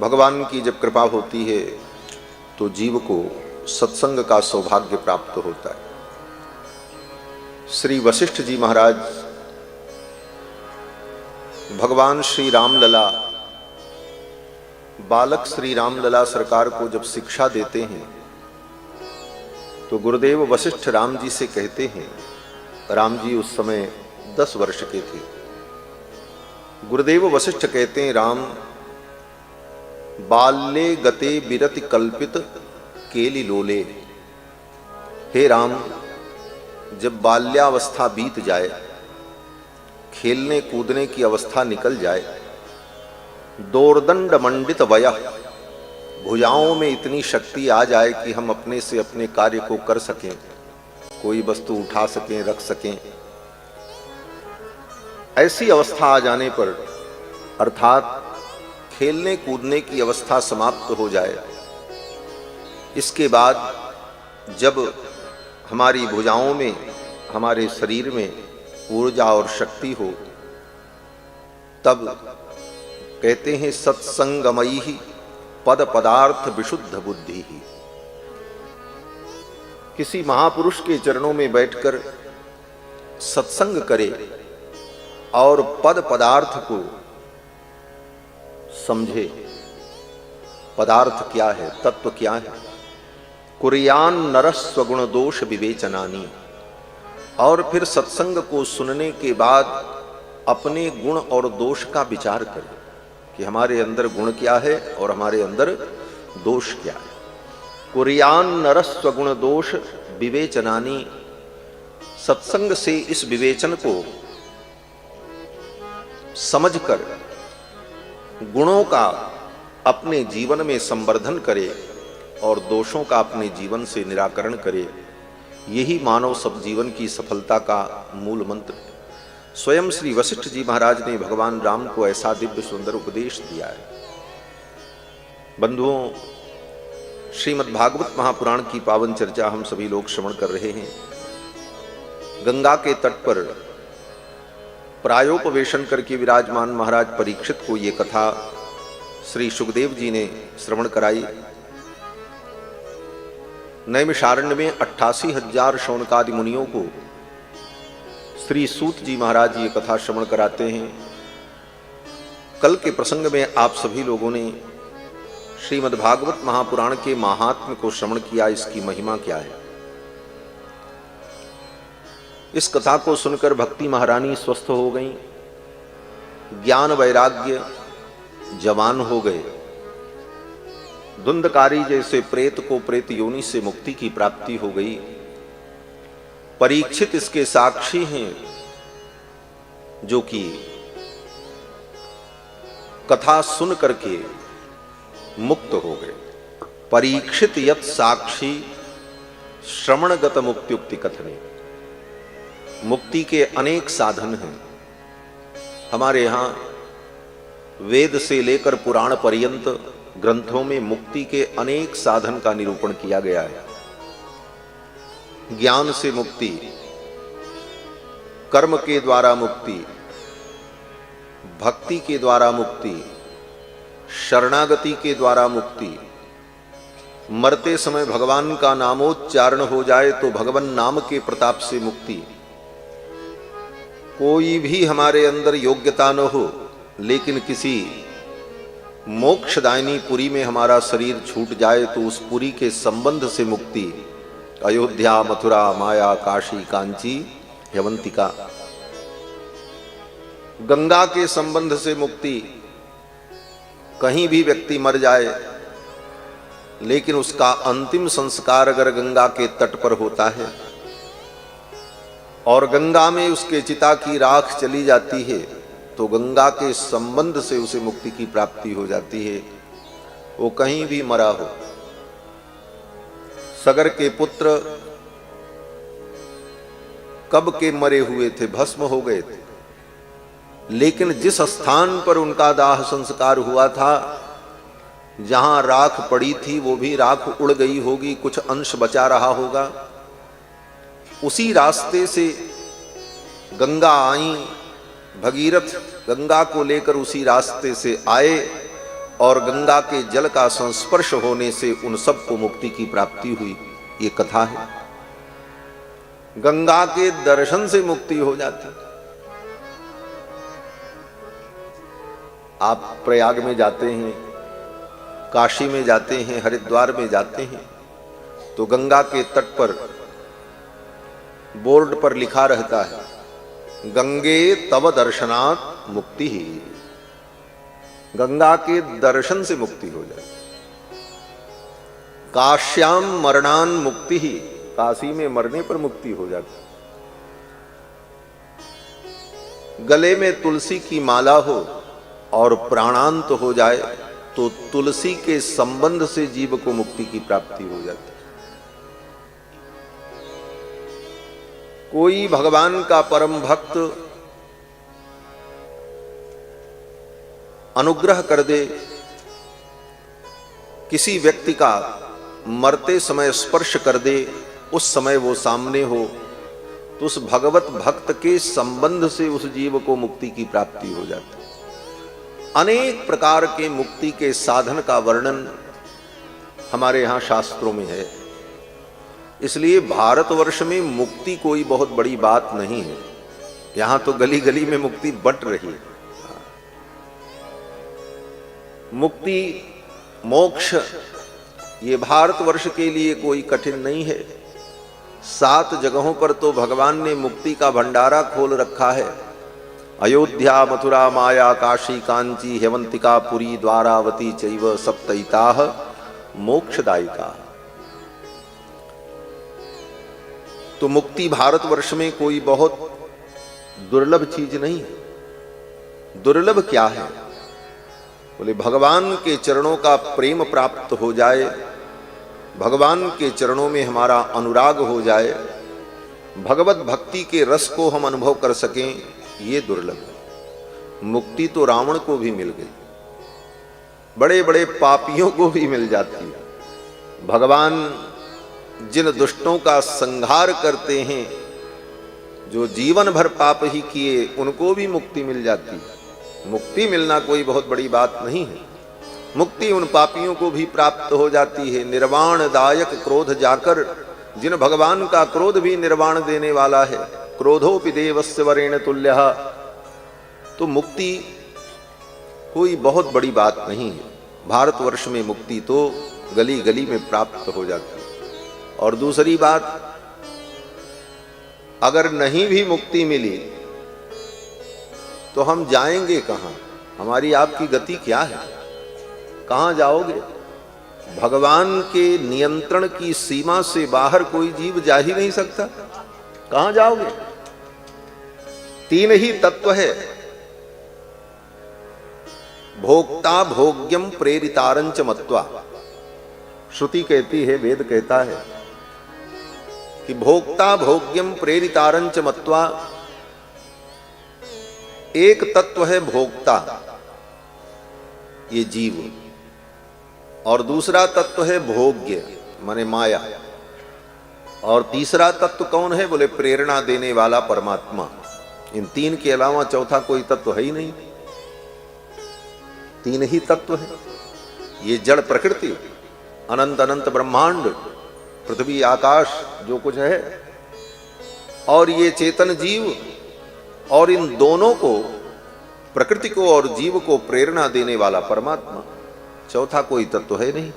भगवान की जब कृपा होती है तो जीव को सत्संग का सौभाग्य प्राप्त होता है। श्री वशिष्ठ जी महाराज भगवान श्री रामलला, बालक श्री रामलला सरकार को जब शिक्षा देते हैं तो गुरुदेव वशिष्ठ राम जी से कहते हैं, राम जी उस समय 10 वर्ष के थे। गुरुदेव वशिष्ठ कहते हैं, राम बाल्ये गते विरति कल्पित केलि लोले। हे राम, जब बाल्यावस्था बीत जाए, खेलने कूदने की अवस्था निकल जाए, दोर्दंड मंडित वयः, भुजाओं में इतनी शक्ति आ जाए कि हम अपने से अपने कार्य को कर सकें, कोई वस्तु उठा सकें, रख सकें, ऐसी अवस्था आ जाने पर, अर्थात खेलने कूदने की अवस्था समाप्त हो जाए, इसके बाद जब हमारी भुजाओं में, हमारे शरीर में ऊर्जा और शक्ति हो, तब कहते हैं सत्संगमयी पद पदार्थ विशुद्ध बुद्धि ही। किसी महापुरुष के चरणों में बैठकर सत्संग करे और पद पदार्थ को समझे। पदार्थ क्या है, तत्व क्या है? कुर्यान नरः स्वगुण दोष विवेचनानि। और फिर सत्संग को सुनने के बाद अपने गुण और दोष का विचार करें कि हमारे अंदर गुण क्या है और हमारे अंदर दोष क्या है। कुर्यान नरः स्वगुण दोष विवेचनानि। सत्संग से इस विवेचन को समझकर गुणों का अपने जीवन में संवर्धन करे और दोषों का अपने जीवन से निराकरण करे। यही मानव सब जीवन की सफलता का मूल मंत्र है। स्वयं श्री वशिष्ठ जी महाराज ने भगवान राम को ऐसा दिव्य सुंदर उपदेश दिया है। बंधुओं, श्रीमद् भागवत महापुराण की पावन चर्चा हम सभी लोग श्रवण कर रहे हैं। गंगा के तट पर प्रायोपवेशन करके विराजमान महाराज परीक्षित को ये कथा श्री सुखदेव जी ने श्रवण कराई। नैमिषारण्य में 88,000 शौनकादि मुनियों को श्री सूत जी महाराज ये कथा श्रवण कराते हैं। कल के प्रसंग में आप सभी लोगों ने श्रीमद् भागवत महापुराण के महात्म्य को श्रवण किया। इसकी महिमा क्या है? इस कथा को सुनकर भक्ति महारानी स्वस्थ हो गई, ज्ञान वैराग्य जवान हो गए। धुंधकारी जैसे प्रेत को प्रेत योनि से मुक्ति की प्राप्ति हो गई। परीक्षित इसके साक्षी हैं, जो कि कथा सुन करके मुक्त हो गए। परीक्षित यत् साक्षी श्रवणगत मुक्त्युक्ति कथने। मुक्ति के अनेक साधन हैं। हमारे यहाँ वेद से लेकर पुराण पर्यंत ग्रंथों में मुक्ति के अनेक साधन का निरूपण किया गया है। ज्ञान से मुक्ति, कर्म के द्वारा मुक्ति, भक्ति के द्वारा मुक्ति, शरणागति के द्वारा मुक्ति, मरते समय भगवान का नामोच्चारण हो जाए तो भगवान नाम के प्रताप से मुक्ति। कोई भी हमारे अंदर योग्यता न हो, लेकिन किसी मोक्षदायिनी पुरी में हमारा शरीर छूट जाए तो उस पुरी के संबंध से मुक्ति। अयोध्या, मथुरा, माया, काशी, कांची, यवंतिका। गंगा के संबंध से मुक्ति। कहीं भी व्यक्ति मर जाए, लेकिन उसका अंतिम संस्कार अगर गंगा के तट पर होता है और गंगा में उसके चिता की राख चली जाती है, तो गंगा के संबंध से उसे मुक्ति की प्राप्ति हो जाती है। वो कहीं भी मरा हो। सगर के पुत्र कब के मरे हुए थे, भस्म हो गए थे, लेकिन जिस स्थान पर उनका दाह संस्कार हुआ था, जहां राख पड़ी थी, वो भी राख उड़ गई होगी, कुछ अंश बचा रहा होगा। उसी रास्ते से गंगा आई, भगीरथ गंगा को लेकर उसी रास्ते से आए और गंगा के जल का संस्पर्श होने से उन सबको मुक्ति की प्राप्ति हुई। ये कथा है। गंगा के दर्शन से मुक्ति हो जाती। आप प्रयाग में जाते हैं, काशी में जाते हैं, हरिद्वार में जाते हैं, तो गंगा के तट पर बोर्ड पर लिखा रहता है, गंगे तव दर्शनात् मुक्ति ही। गंगा के दर्शन से मुक्ति हो जाए। काश्याम मरणान मुक्ति ही, काशी में मरने पर मुक्ति हो जाती। गले में तुलसी की माला हो और प्राणांत हो जाए तो तुलसी के संबंध से जीव को मुक्ति की प्राप्ति हो जाती। कोई भगवान का परम भक्त अनुग्रह कर दे, किसी व्यक्ति का मरते समय स्पर्श कर दे, उस समय वो सामने हो, तो उस भगवत भक्त के संबंध से उस जीव को मुक्ति की प्राप्ति हो जाती। अनेक प्रकार के मुक्ति के साधन का वर्णन हमारे यहाँ शास्त्रों में है। इसलिए भारतवर्ष में मुक्ति कोई बहुत बड़ी बात नहीं है। यहाँ तो गली गली में मुक्ति बंट रही है। मुक्ति मोक्ष ये भारतवर्ष के लिए कोई कठिन नहीं है। 7 जगहों पर तो भगवान ने मुक्ति का भंडारा खोल रखा है। अयोध्या, मथुरा, माया, काशी, कांची, हेवंतिका, पुरी, द्वारावती चैव सप्तैताः मोक्षदायिका। तो मुक्ति भारतवर्ष में कोई बहुत दुर्लभ चीज नहीं है। दुर्लभ क्या है? बोले भगवान के चरणों का प्रेम प्राप्त हो जाए, भगवान के चरणों में हमारा अनुराग हो जाए, भगवत भक्ति के रस को हम अनुभव कर सकें, ये दुर्लभ है। मुक्ति तो रावण को भी मिल गई, बड़े बड़े पापियों को भी मिल जाती है। भगवान जिन दुष्टों का संहार करते हैं, जो जीवन भर पाप ही किए, उनको भी मुक्ति मिल जाती है। मुक्ति मिलना कोई बहुत बड़ी बात नहीं है। मुक्ति उन पापियों को भी प्राप्त हो जाती है। निर्वाण दायक क्रोध जाकर, जिन भगवान का क्रोध भी निर्वाण देने वाला है, क्रोधोपि देवस्य वरेण तुल्यः। तो मुक्ति कोई बहुत बड़ी बात नहीं है। भारतवर्ष में मुक्ति तो गली गली में प्राप्त हो जाती है। और दूसरी बात, अगर नहीं भी मुक्ति मिली तो हम जाएंगे कहां? हमारी आपकी गति क्या है? कहां जाओगे? भगवान के नियंत्रण की सीमा से बाहर कोई जीव जा ही नहीं सकता। कहां जाओगे? 3 ही तत्व है, भोक्ता भोग्यम प्रेरितारंच मत्वा। श्रुति कहती है, वेद कहता है कि भोक्ता भोग्यम प्रेरितारंच मत्वा। एक तत्व है भोक्ता, ये जीव, और दूसरा तत्व है भोग्य माने माया, और तीसरा तत्व कौन है? बोले प्रेरणा देने वाला परमात्मा। इन 3 के अलावा चौथा कोई तत्व है ही नहीं। 3 ही तत्व है। ये जड़ प्रकृति, अनंत अनंत ब्रह्मांड, पृथ्वी आकाश जो कुछ है, और ये चेतन जीव, और इन दोनों को, प्रकृति को और जीव को प्रेरणा देने वाला परमात्मा। चौथा कोई तत्व है नहीं।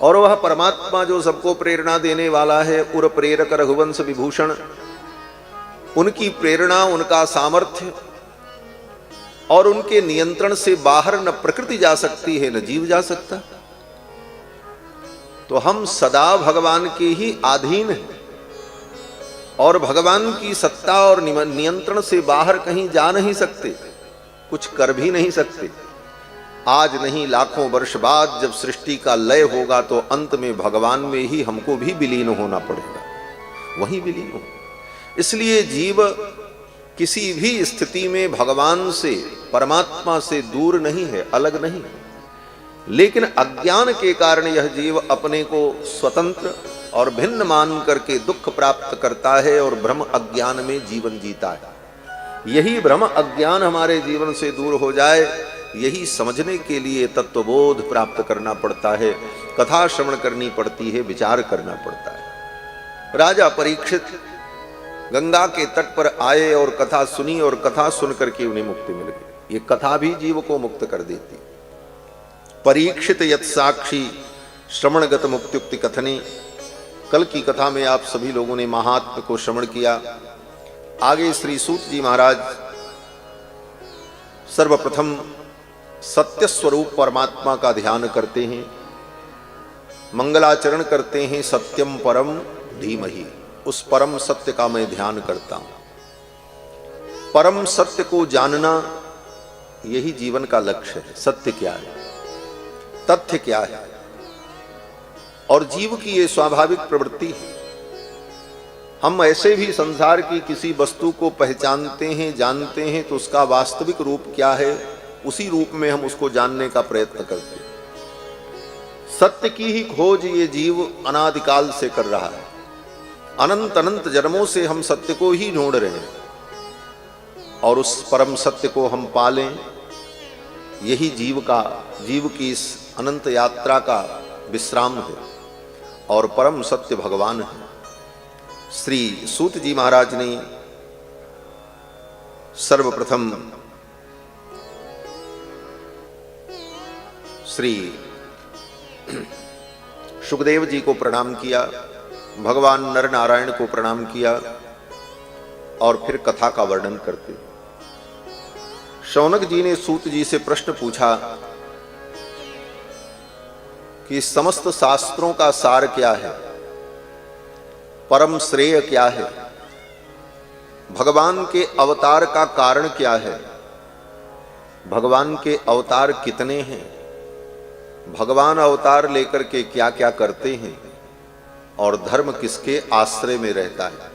और वह परमात्मा जो सबको प्रेरणा देने वाला है, उर प्रेरक रघुवंश विभूषण, उनकी प्रेरणा, उनका सामर्थ्य और उनके नियंत्रण से बाहर न प्रकृति जा सकती है, न जीव जा सकता। तो हम सदा भगवान के ही अधीन हैं, और भगवान की सत्ता और नियंत्रण से बाहर कहीं जा नहीं सकते, कुछ कर भी नहीं सकते। आज नहीं, लाखों वर्ष बाद जब सृष्टि का लय होगा तो अंत में भगवान में ही हमको भी विलीन होना पड़ेगा, वहीं विलीन हो। इसलिए जीव किसी भी स्थिति में भगवान से, परमात्मा से दूर नहीं है, अलग नहीं है। लेकिन अज्ञान के कारण यह जीव अपने को स्वतंत्र और भिन्न मान करके दुख प्राप्त करता है और भ्रम अज्ञान में जीवन जीता है। यही भ्रम अज्ञान हमारे जीवन से दूर हो जाए, यही समझने के लिए तत्वबोध प्राप्त करना पड़ता है, कथा श्रवण करनी पड़ती है, विचार करना पड़ता है। राजा परीक्षित गंगा के तट पर आए और कथा सुनी और कथा सुन करके उन्हें मुक्ति मिल गई। ये कथा भी जीव को मुक्त कर देती। परीक्षित यत् साक्षी श्रवणगत मुक्त्युक्ति कथने। कल की कथा में आप सभी लोगों ने महात्म्य को श्रवण किया। आगे श्री सूत जी महाराज सर्वप्रथम सत्य स्वरूप परमात्मा का ध्यान करते हैं, मंगलाचरण करते हैं। सत्यम परम धीमहि, उस परम सत्य का मैं ध्यान करता हूं। परम सत्य को जानना यही जीवन का लक्ष्य है। सत्य क्या है, तथ्य क्या है, और जीव की ये स्वाभाविक प्रवृत्ति है। हम ऐसे भी संसार की किसी वस्तु को पहचानते हैं, जानते हैं, तो उसका वास्तविक रूप क्या है, उसी रूप में हम उसको जानने का प्रयत्न करते हैं। सत्य की ही खोज ये जीव अनादिकाल से कर रहा है। अनंत अनंत जन्मों से हम सत्य को ही ढूंढ रहे हैं, और उस परम सत्य को हम पालें, यही जीव की इस अनंत यात्रा का विश्राम है। और परम सत्य भगवान है। श्री सूत जी महाराज ने सर्वप्रथम श्री सुखदेव जी को प्रणाम किया, भगवान नर नारायण को प्रणाम किया, और फिर कथा का वर्णन करते। शौनक जी ने सूत जी से प्रश्न पूछा कि समस्त शास्त्रों का सार क्या है, परम श्रेय क्या है, भगवान के अवतार का कारण क्या है, भगवान के अवतार कितने हैं, भगवान अवतार लेकर के क्या क्या करते हैं, और धर्म किसके आश्रय में रहता है।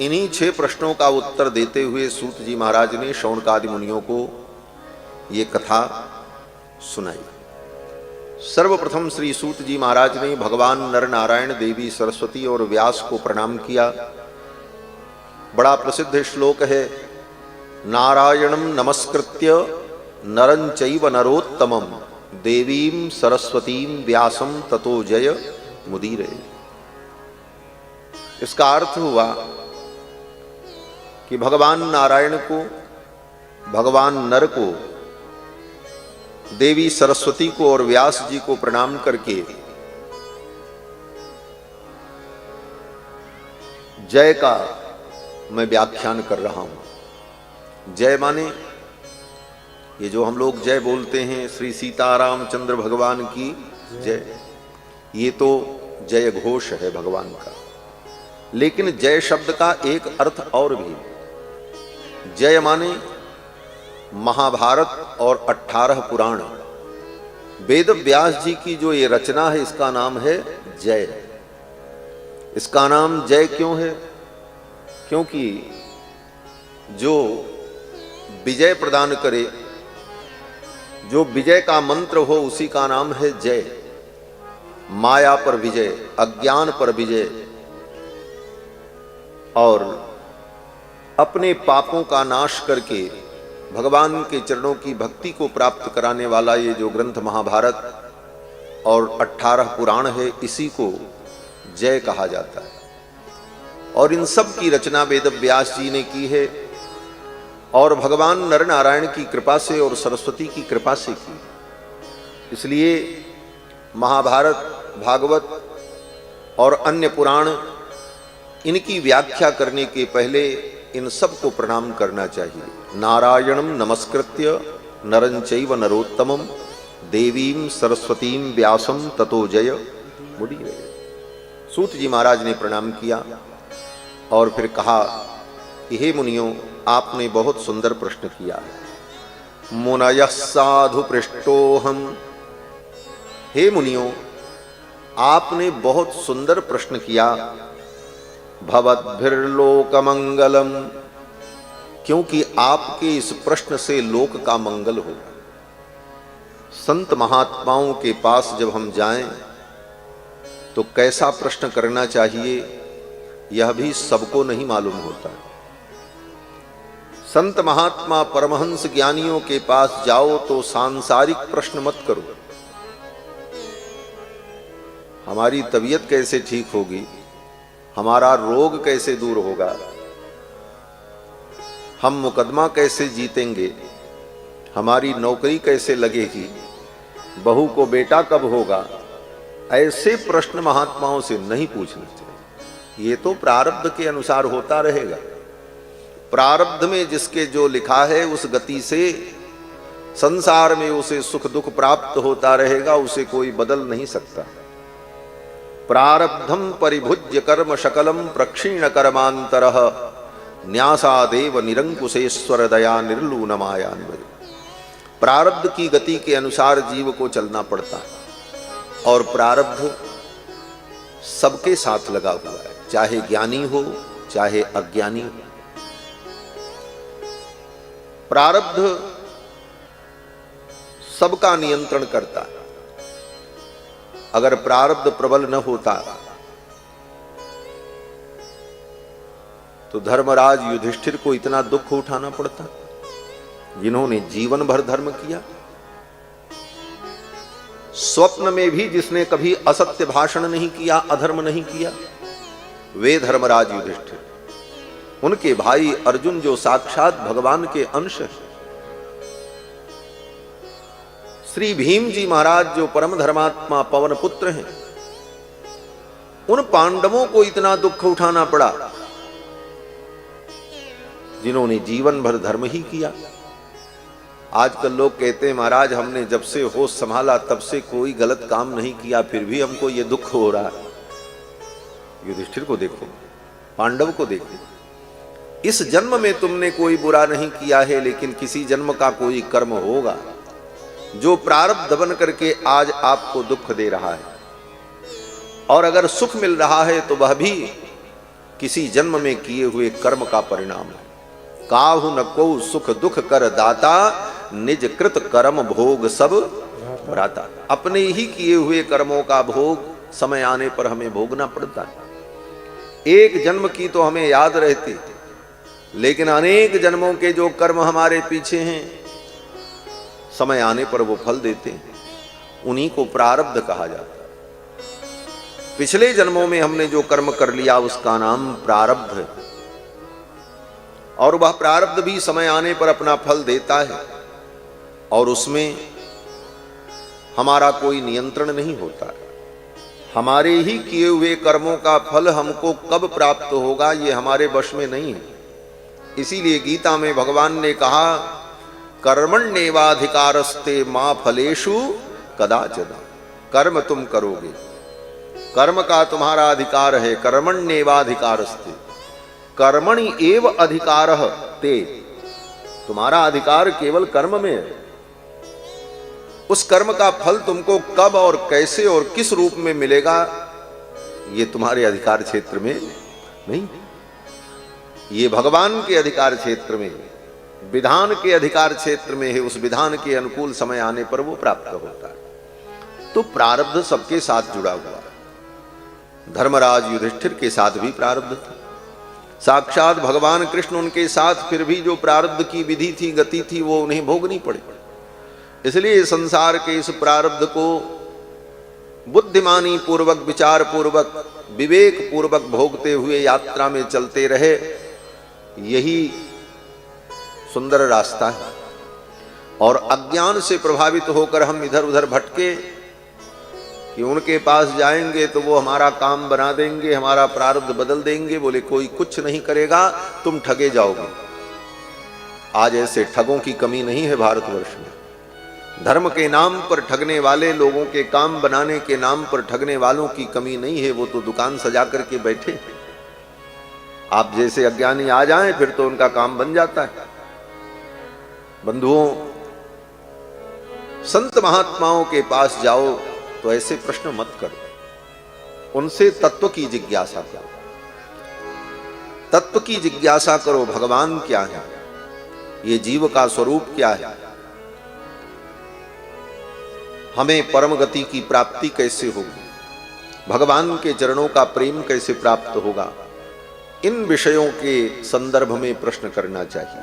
इन्हीं 6 प्रश्नों का उत्तर देते हुए सूत जी महाराज ने शौनकादि मुनियों को ये कथा सुनाई। सर्वप्रथम श्री सूत जी महाराज ने भगवान नर नारायण, देवी सरस्वती और व्यास को प्रणाम किया। बड़ा प्रसिद्ध श्लोक है, नारायणं नमस्कृत्य नरं चैव नरोत्तमं देवीं सरस्वतीं व्यासं ततो जय मुदीरे। इसका अर्थ हुआ कि भगवान नारायण को, भगवान नर को, देवी सरस्वती को और व्यास जी को प्रणाम करके जय का मैं व्याख्यान कर रहा हूं। जय माने ये जो हम लोग जय बोलते हैं, श्री सीताराम चंद्र भगवान की जय, ये तो जय घोष है भगवान का। लेकिन जय शब्द का एक अर्थ और भी। जय माने महाभारत और 18 पुराण, वेद व्यास जी की जो ये रचना है, इसका नाम है जय। इसका नाम जय क्यों है? क्योंकि जो विजय प्रदान करे, जो विजय का मंत्र हो, उसी का नाम है जय। माया पर विजय, अज्ञान पर विजय, और अपने पापों का नाश करके भगवान के चरणों की भक्ति को प्राप्त कराने वाला ये जो ग्रंथ महाभारत और 18 पुराण है, इसी को जय कहा जाता है। और इन सब की रचना वेद व्यास जी ने की है, और भगवान नर नारायण की कृपा से और सरस्वती की कृपा से की। इसलिए महाभारत, भागवत और अन्य पुराण, इनकी व्याख्या करने के पहले इन सब को प्रणाम करना चाहिए। नारायणं नमस्कृत्य नरं चैव नरोत्तमं देवीं सरस्वतीं व्यासं ततो जय मुदीरे। सूत जी महाराज ने प्रणाम किया और फिर कहा कि हे मुनियों, आपने बहुत सुंदर प्रश्न किया। मुनयः साधु पृष्टोहम, हे मुनियों, आपने बहुत सुंदर प्रश्न किया। भवद्भिर्लोकमंगलम, क्योंकि आपके इस प्रश्न से लोक का मंगल हो। संत महात्माओं के पास जब हम जाएं तो कैसा प्रश्न करना चाहिए, यह भी सबको नहीं मालूम होता। संत महात्मा परमहंस ज्ञानियों के पास जाओ तो सांसारिक प्रश्न मत करो। हमारी तबीयत कैसे ठीक होगी, हमारा रोग कैसे दूर होगा, हम मुकदमा कैसे जीतेंगे, हमारी नौकरी कैसे लगेगी, बहू को बेटा कब होगा, ऐसे प्रश्न महात्माओं से नहीं पूछने चाहिए। ये तो प्रारब्ध के अनुसार होता रहेगा। प्रारब्ध में जिसके जो लिखा है उस गति से संसार में उसे सुख दुख प्राप्त होता रहेगा, उसे कोई बदल नहीं सकता। प्रारब्धम परिभुज्य कर्म शकलम प्रक्षीण कर्मांतरः न्यासादेव निरंकुशेश्वर दया निर्लून मायान्वय। प्रारब्ध की गति के अनुसार जीव को चलना पड़ता है और प्रारब्ध सबके साथ लगा हुआ है, चाहे ज्ञानी हो चाहे अज्ञानी हो। प्रारब्ध सबका नियंत्रण करता है। अगर प्रारब्ध प्रबल न होता तो धर्मराज युधिष्ठिर को इतना दुख उठाना पड़ता, जिन्होंने जीवन भर धर्म किया। स्वप्न में भी जिसने कभी असत्य भाषण नहीं किया, अधर्म नहीं किया, वे धर्मराज युधिष्ठिर। उनके भाई अर्जुन जो साक्षात भगवान के अंश हैं, श्री भीम जी महाराज जो परम धर्मात्मा पवन पुत्र हैं, उन पांडवों को इतना दुख उठाना पड़ा जिन्होंने जीवन भर धर्म ही किया। आजकल लोग कहते हैं महाराज हमने जब से होश संभाला तब से कोई गलत काम नहीं किया, फिर भी हमको ये दुख हो रहा है। युधिष्ठिर को देखो, पांडव को देखो, इस जन्म में तुमने कोई बुरा नहीं किया है, लेकिन किसी जन्म का कोई कर्म होगा जो प्रारब्ध बन करके आज आपको दुख दे रहा है। और अगर सुख मिल रहा है तो वह भी किसी जन्म में किए हुए कर्म का परिणाम है। काहु न को सुख दुख कर दाता, निज कृत कर्म भोग सब भ्राता। अपने ही किए हुए कर्मों का भोग समय आने पर हमें भोगना पड़ता है। एक जन्म की तो हमें याद रहती, लेकिन अनेक जन्मों के जो कर्म हमारे पीछे हैं, समय आने पर वो फल देते हैं। उन्हीं को प्रारब्ध कहा जाता है। पिछले जन्मों में हमने जो कर्म कर लिया उसका नाम प्रारब्ध है, और वह प्रारब्ध भी समय आने पर अपना फल देता है, और उसमें हमारा कोई नियंत्रण नहीं होता है। हमारे ही किए हुए कर्मों का फल हमको कब प्राप्त होगा ये हमारे वश में नहीं है। इसीलिए गीता में भगवान ने कहा, कर्मण्येवाधिकारस्ते मा फलेषु कदाचन। कर्म तुम करोगे, कर्म का तुम्हारा अधिकार है। कर्मण्येवाधिकारस्ते, कर्मणि एव अधिकारः ते, तुम्हारा अधिकार केवल कर्म में है। उस कर्म का फल तुमको कब और कैसे और किस रूप में मिलेगा ये तुम्हारे अधिकार क्षेत्र में नहीं। ये भगवान के अधिकार क्षेत्र में, विधान के अधिकार क्षेत्र में है। उस विधान के अनुकूल समय आने पर वो प्राप्त होता है। तो प्रारब्ध सबके साथ जुड़ा हुआ है। धर्मराज युधिष्ठिर के साथ भी प्रारब्ध था, साक्षात भगवान कृष्ण उनके साथ, फिर भी जो प्रारब्ध की विधि थी, गति थी, वो उन्हें भोगनी पड़ी। इसलिए संसार के इस प्रारब्ध को बुद्धिमानी पूर्वक, विचार पूर्वक, विवेक पूर्वक भोगते हुए यात्रा में चलते रहे, यही सुंदर रास्ता है। और अज्ञान से प्रभावित होकर हम इधर उधर भटके कि उनके पास जाएंगे तो वो हमारा काम बना देंगे, हमारा प्रारब्ध बदल देंगे, बोले कोई कुछ नहीं करेगा, तुम ठगे जाओगे। आज ऐसे ठगों की कमी नहीं है भारतवर्ष में। धर्म के नाम पर ठगने वाले लोगों के काम बनाने के नाम पर ठगने वालों की कमी नहीं है। वो तो दुकान सजा करके बैठे। आप जैसे अज्ञानी आ जाएं फिर तो उनका काम बन जाता है। बंधुओं, संत महात्माओं के पास जाओ तो ऐसे प्रश्न मत करो, उनसे तत्व की जिज्ञासा करो। तत्व की जिज्ञासा करो, भगवान क्या है, ये जीव का स्वरूप क्या है, हमें परम गति की प्राप्ति कैसे होगी, भगवान के चरणों का प्रेम कैसे प्राप्त होगा। इन विषयों के संदर्भ में प्रश्न करना चाहिए।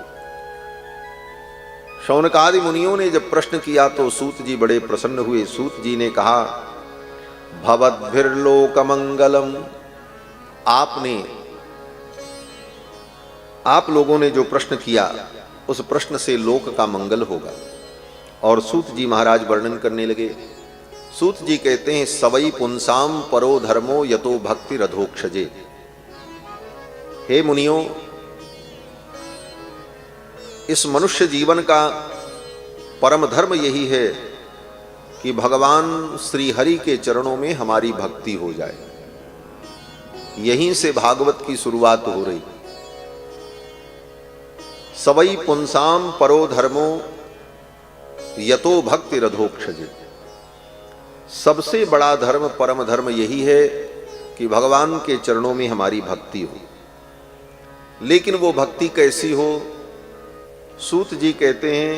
शौनकादि मुनियों ने जब प्रश्न किया तो सूत जी बड़े प्रसन्न हुए। सूत जी ने कहा, भवद्भिर्लोकमंगलम, आप लोगों ने जो प्रश्न किया उस प्रश्न से लोक का मंगल होगा। और सूत जी महाराज वर्णन करने लगे। सूत जी कहते हैं, सवई पुंसाम परो धर्मो यतो भक्ति रधोक्षजे। हे मुनियों, इस मनुष्य जीवन का परम धर्म यही है कि भगवान श्री हरि के चरणों में हमारी भक्ति हो जाए। यहीं से भागवत की शुरुआत हो रही। सवई पुंसाम परो धर्मो यतो भक्ति रधोक्षजे। सबसे बड़ा धर्म, परम धर्म यही है कि भगवान के चरणों में हमारी भक्ति हो। लेकिन वो भक्ति कैसी हो? सूत जी कहते हैं,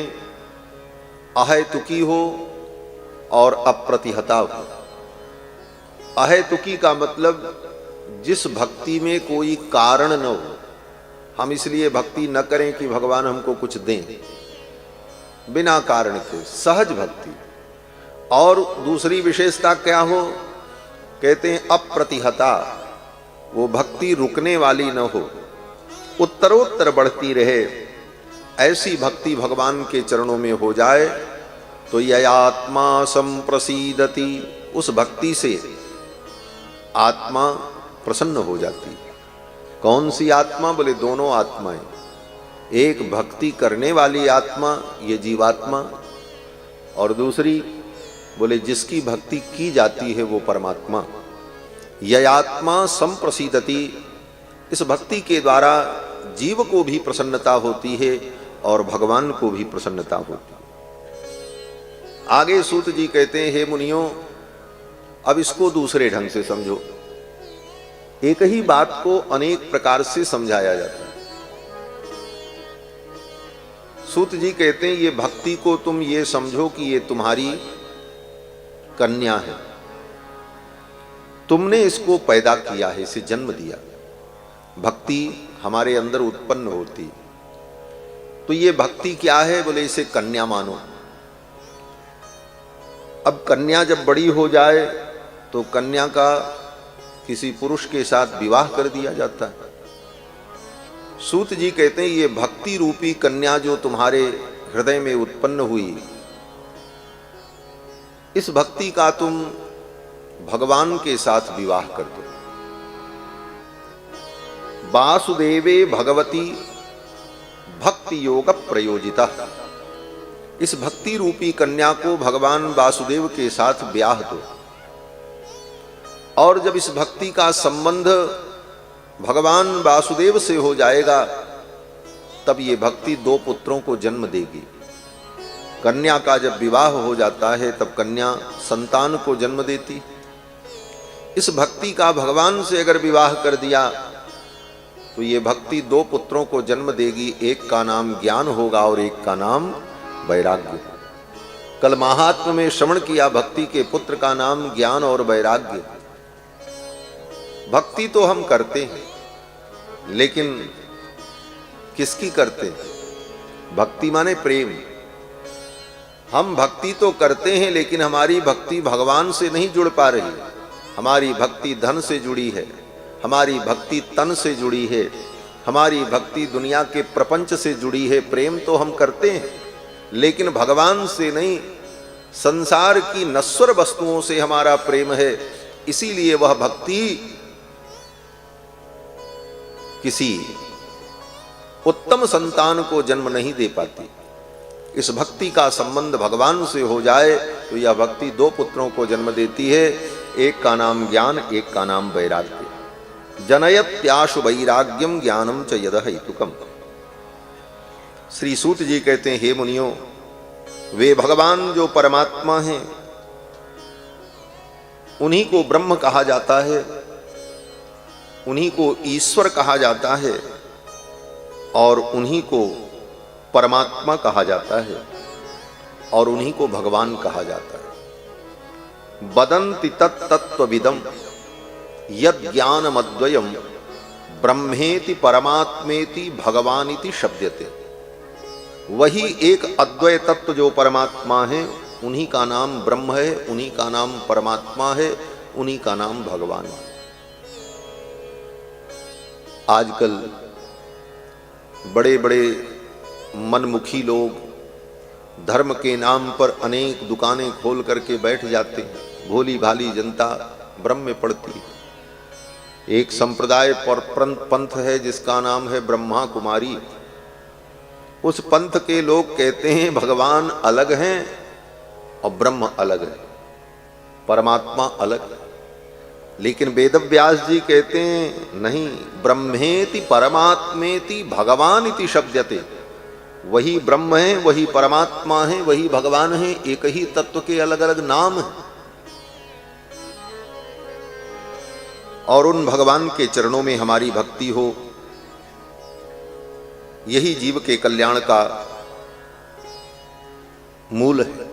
अहैतुकी हो और अप्रतिहता हो। अहैतुकी का मतलब जिस भक्ति में कोई कारण न हो। हम इसलिए भक्ति न करें कि भगवान हमको कुछ दें, बिना कारण के सहज भक्ति। और दूसरी विशेषता क्या हो? कहते हैं अप्रतिहता, वो भक्ति रुकने वाली न हो, उत्तरोत्तर बढ़ती रहे। ऐसी भक्ति भगवान के चरणों में हो जाए तो ययात्मा संप्रसीदति, उस भक्ति से आत्मा प्रसन्न हो जाती है। कौन सी आत्मा? बोले दोनों आत्माएं। एक भक्ति करने वाली आत्मा, ये जीवात्मा, और दूसरी बोले जिसकी भक्ति की जाती है वो परमात्मा। ययात्मा संप्रसीदति, इस भक्ति के द्वारा जीव को भी प्रसन्नता होती है और भगवान को भी प्रसन्नता होती है। आगे सूत जी कहते हैं, हे मुनियों, अब इसको दूसरे ढंग से समझो। एक ही बात को अनेक प्रकार से समझाया जाता है। सूत जी कहते हैं, ये भक्ति को तुम ये समझो कि ये तुम्हारी कन्या है, तुमने इसको पैदा किया है, इसे जन्म दिया। भक्ति हमारे अंदर उत्पन्न होती, तो ये भक्ति क्या है? बोले इसे कन्या मानो। अब कन्या जब बड़ी हो जाए तो कन्या का किसी पुरुष के साथ विवाह कर दिया जाता है। सूत जी कहते हैं, ये भक्ति रूपी कन्या जो तुम्हारे हृदय में उत्पन्न हुई, इस भक्ति का तुम भगवान के साथ विवाह कर दो। वासुदेवे भगवती भक्ति योग प्रयोजिता, इस भक्ति रूपी कन्या को भगवान वासुदेव के साथ ब्याह दो। और जब इस भक्ति का संबंध भगवान वासुदेव से हो जाएगा, तब ये भक्ति दो पुत्रों को जन्म देगी। कन्या का जब विवाह हो जाता है तब कन्या संतान को जन्म देती। इस भक्ति का भगवान से अगर विवाह कर दिया तो ये भक्ति दो पुत्रों को जन्म देगी। एक का नाम ज्ञान होगा और एक का नाम वैराग्य। कल महात्म्य में श्रवण किया, भक्ति के पुत्र का नाम ज्ञान और वैराग्य। भक्ति तो हम करते हैं, लेकिन किसकी करते हैं? भक्ति माने प्रेम। हम भक्ति तो करते हैं, लेकिन हमारी भक्ति भगवान से नहीं जुड़ पा रही। हमारी भक्ति धन से जुड़ी है, हमारी भक्ति तन से जुड़ी है, हमारी भक्ति दुनिया के प्रपंच से जुड़ी है। प्रेम तो हम करते हैं, लेकिन भगवान से नहीं, संसार की नश्वर वस्तुओं से हमारा प्रेम है। इसीलिए वह भक्ति किसी उत्तम संतान को जन्म नहीं दे पाती। इस भक्ति का संबंध भगवान से हो जाए तो यह भक्ति दो पुत्रों को जन्म देती है। एक का नाम ज्ञान, एक का नाम वैराग्य। जनयत्याशु वैराग्यम ज्ञानम च यद हेतुकम। श्री सूत जी कहते हैं, हे मुनियों, वे भगवान जो परमात्मा हैं, उन्हीं को ब्रह्म कहा जाता है, उन्हीं को ईश्वर कहा जाता है और उन्हीं को परमात्मा कहा जाता है और उन्हीं को भगवान कहा जाता है। वदन्ति तत्तत्त्वविदं यद ज्ञानमद्वयम् ब्रह्मेति परमात्मेति भगवानिति शब्दते। वही एक अद्वय तत्व जो परमात्मा है, उन्हीं का नाम ब्रह्म है, उन्हीं का नाम परमात्मा है, उन्हीं का नाम भगवान है। आजकल बड़े बड़े मनमुखी लोग धर्म के नाम पर अनेक दुकानें खोल करके बैठ जाते हैं। भोली भाली जनता भ्रम में पड़ती है। एक संप्रदाय पर पंथ है जिसका नाम है ब्रह्मा कुमारी। उस पंथ के लोग कहते हैं भगवान अलग हैं और ब्रह्म अलग है, परमात्मा अलग है। लेकिन वेदव्यास जी कहते हैं नहीं, ब्रह्मेति परमात्मेति भगवान इति शब्दते। वही ब्रह्म है, वही परमात्मा है, वही भगवान है, एक ही तत्व के अलग अलग नाम है। और उन भगवान के चरणों में हमारी भक्ति हो, यही जीव के कल्याण का मूल है।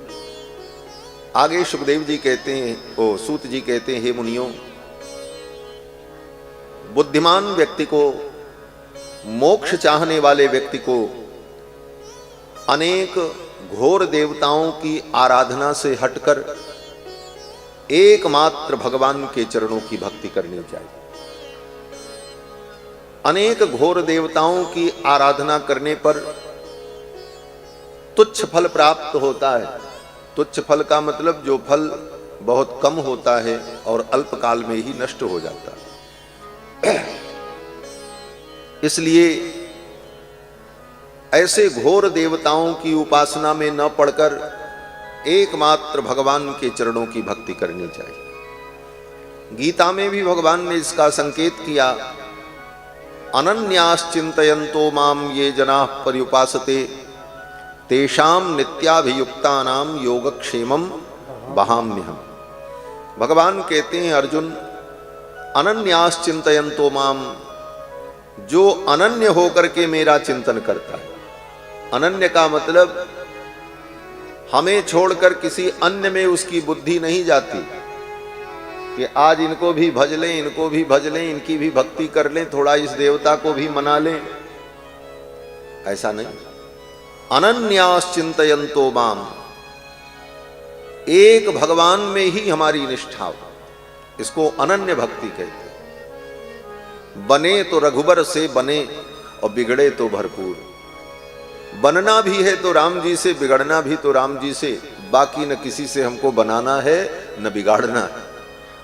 आगे सुखदेव जी कहते हैं, सूत जी कहते हैं, हे मुनियों, बुद्धिमान व्यक्ति को, मोक्ष चाहने वाले व्यक्ति को अनेक घोर देवताओं की आराधना से हटकर एकमात्र भगवान के चरणों की भक्ति करनी चाहिए। अनेक घोर देवताओं की आराधना करने पर तुच्छ फल प्राप्त होता है। तुच्छ फल का मतलब जो फल बहुत कम होता है और अल्पकाल में ही नष्ट हो जाता है। इसलिए ऐसे घोर देवताओं की उपासना में न पड़कर एकमात्र भगवान के चरणों की भक्ति करनी चाहिए। गीता में भी भगवान ने इसका संकेत किया, अनन्याश्चिन्तयन्तो माम ये जनाः पर्युपासते तेषाम नित्याभियुक्तानाम योगक्षेमम वहाम्यहम्। भगवान कहते हैं, अर्जुन, अनन्याश्चिन्तयन्तो माम, जो अनन्य होकर के मेरा चिंतन करता है। अनन्य का मतलब हमें छोड़कर किसी अन्य में उसकी बुद्धि नहीं जाती कि आज इनको भी भज लें, इनको भी भज लें, इनकी भी भक्ति कर लें, थोड़ा इस देवता को भी मना लें। ऐसा नहीं। अनन्याश्चिन्तयन्तो माम, एक भगवान में ही हमारी निष्ठा हो, इसको अनन्य भक्ति कहते हैं। बने तो रघुबर से बने और बिगड़े तो भरपूर। बनना भी है तो राम जी से, बिगड़ना भी तो राम जी से। बाकी न किसी से हमको बनाना है न बिगाड़ना है।